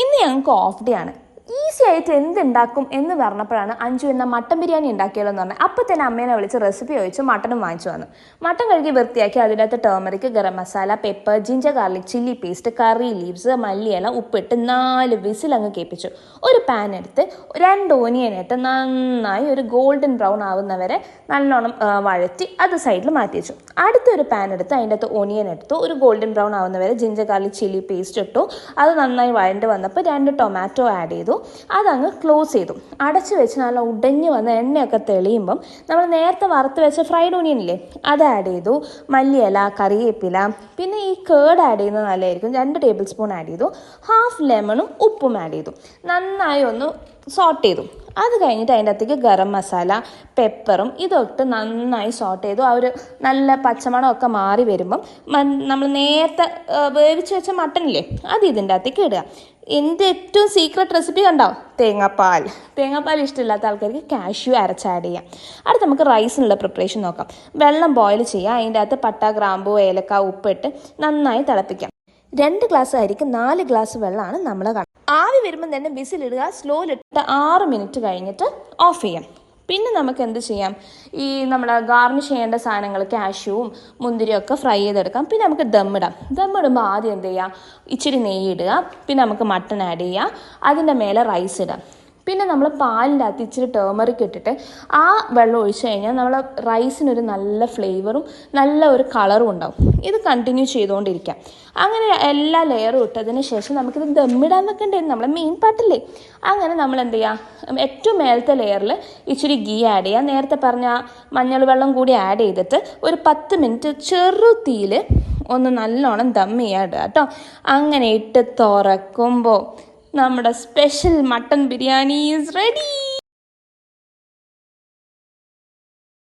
ഇന്ന് ഞങ്ങൾക്ക് off day ആണ്. ഈസി ആയിട്ട് എന്തുണ്ടാക്കും എന്ന് പറഞ്ഞപ്പോഴാണ് അഞ്ചു എന്ന മട്ടൻ ബിരിയാണി ഉണ്ടാക്കിയല്ലോ എന്ന് പറഞ്ഞത്. അപ്പോൾ തന്നെ അമ്മേനെ വിളിച്ച് റെസിപ്പി ചോദിച്ചു മട്ടനും വാങ്ങിച്ചു വന്നു. മട്ടൻ കഴുകി വൃത്തിയാക്കി അതിനകത്ത് turmeric, garam masala, pepper, ginger garlic, chilli paste, കറി ലീവ്സ്, മല്ലിയില, ഉപ്പിട്ട് 4 വിസിൽ അങ്ങ് കേൾപ്പിച്ചു. ഒരു പാൻ എടുത്ത് 2 ഓനിയൻ ഇട്ട് നന്നായി ഒരു ഗോൾഡൻ ബ്രൗൺ ആവുന്നവരെ നല്ലോണം വഴറ്റി അത് സൈഡിൽ മാറ്റി വെച്ചു. അടുത്തൊരു പാൻ എടുത്ത് അതിൻ്റെ അകത്ത് ഓനിയൻ എടുത്തു, ഒരു ഗോൾഡൻ ബ്രൗൺ ആവുന്നവരെ ജിഞ്ചർ ഗാർലിക് ചില്ലി പേസ്റ്റ് ഇട്ടു. അത് നന്നായി വഴണ്ട് വന്നപ്പോൾ 2 ടൊമാറ്റോ ആഡ് ചെയ്തു. അതങ്ങ് ക്ലോസ് ചെയ്തു. അടച്ചു വെച്ച് നല്ല ഉടഞ്ഞു വന്ന എണ്ണയൊക്കെ തെളിയുമ്പം നമ്മൾ നേരത്തെ വറുത്ത് വെച്ച ഫ്രൈഡ് ഓണിയൻ ഇല്ലേ, അത് ആഡ് ചെയ്തു. മല്ലിയില, കറിവേപ്പില, പിന്നെ ഈ കേർഡ് ആഡ് ചെയ്യുന്നത് നല്ലതായിരിക്കും. 2 ടേബിൾ സ്പൂൺ ആഡ് ചെയ്തു. ഹാഫ് ലെമണും ഉപ്പും ആഡ് ചെയ്തു. നന്നായി ഒന്ന് സോട്ട് ചെയ്തു. അത് കഴിഞ്ഞിട്ട് അതിൻ്റെ അകത്തേക്ക് ഗരം മസാല, പെപ്പറും ഇതൊക്കെ നന്നായി സോട്ട് ചെയ്തു. ആ ഒരു നല്ല പച്ചമണമൊക്കെ മാറി വരുമ്പം നമ്മൾ നേരത്തെ വേവിച്ച് വെച്ച മട്ടനില്ലേ അത് ഇതിൻ്റെ അകത്തേക്ക് ഇടുക. എൻ്റെ ഏറ്റവും സീക്രട്ട് റെസിപ്പി കണ്ടോ, തേങ്ങാപ്പാൽ ഇഷ്ടമില്ലാത്ത ആൾക്കാർക്ക് കാഷ്യൂ അരച്ച് ആഡ് ചെയ്യാം. അടുത്ത് നമുക്ക് റൈസിനുള്ള പ്രിപ്പറേഷൻ നോക്കാം. വെള്ളം ബോയിൽ ചെയ്യുക. അതിൻ്റെ അകത്ത് പട്ട, ഗ്രാമ്പൂ, ഏലക്ക, ഉപ്പിട്ട് നന്നായി തിളപ്പിക്കാം. 2 ഗ്ലാസ് അരിക്ക് 4 ഗ്ലാസ് വെള്ളമാണ് നമ്മൾ ആവി വരുമ്പം തന്നെ വിസിലിടുക. സ്ലോയിലിട്ട് 6 മിനിറ്റ് കഴിഞ്ഞിട്ട് ഓഫ് ചെയ്യാം. പിന്നെ നമുക്ക് എന്ത് ചെയ്യാം, ഈ നമ്മൾ ഗാർണിഷ് ചെയ്യേണ്ട സാധനങ്ങൾ കാഷ്യൂവും മുന്തിരിയും ഒക്കെ ഫ്രൈ ചെയ്തെടുക്കാം. പിന്നെ നമുക്ക് ദമ്മിടുമ്പോൾ ആദ്യം എന്ത് ചെയ്യുക, ഇച്ചിരി നെയ്യ് ഇടുക. പിന്നെ നമുക്ക് മട്ടൺ ആഡ് ചെയ്യുക. അതിൻ്റെ മേലെ റൈസ് ഇടുക. പിന്നെ നമ്മൾ പാലിൻ്റെ അകത്ത് ഇച്ചിരി ടേമറിക് ഇട്ടിട്ട് ആ വെള്ളം ഒഴിച്ച് കഴിഞ്ഞാൽ നമ്മൾ റൈസിനൊരു നല്ല ഫ്ലേവറും നല്ല ഒരു കളറും ഉണ്ടാവും. ഇത് കണ്ടിന്യൂ ചെയ്തുകൊണ്ടിരിക്കാം. അങ്ങനെ എല്ലാ ലെയറും ഇട്ടതിന് ശേഷം നമുക്കിത് ദമ്മിടാൻ വെക്കേണ്ടത് നമ്മളെ മെയിൻ പാർട്ടില്ലേ. അങ്ങനെ നമ്മൾ എന്ത് ചെയ്യുക, ഏറ്റവും മേലത്തെ ലെയറിൽ ഇച്ചിരി ഗീ ആഡ് ചെയ്യുക. നേരത്തെ പറഞ്ഞ മഞ്ഞൾ വെള്ളം കൂടി ആഡ് ചെയ്തിട്ട് ഒരു 10 മിനിറ്റ് ചെറു തീയിൽ ഒന്ന് നല്ലോണം ദം ചെയ്യാൻ ഇടുക കേട്ടോ. അങ്ങനെ ഇട്ട് തുറക്കുമ്പോൾ നമ്മുടെ special mutton biryani is ready.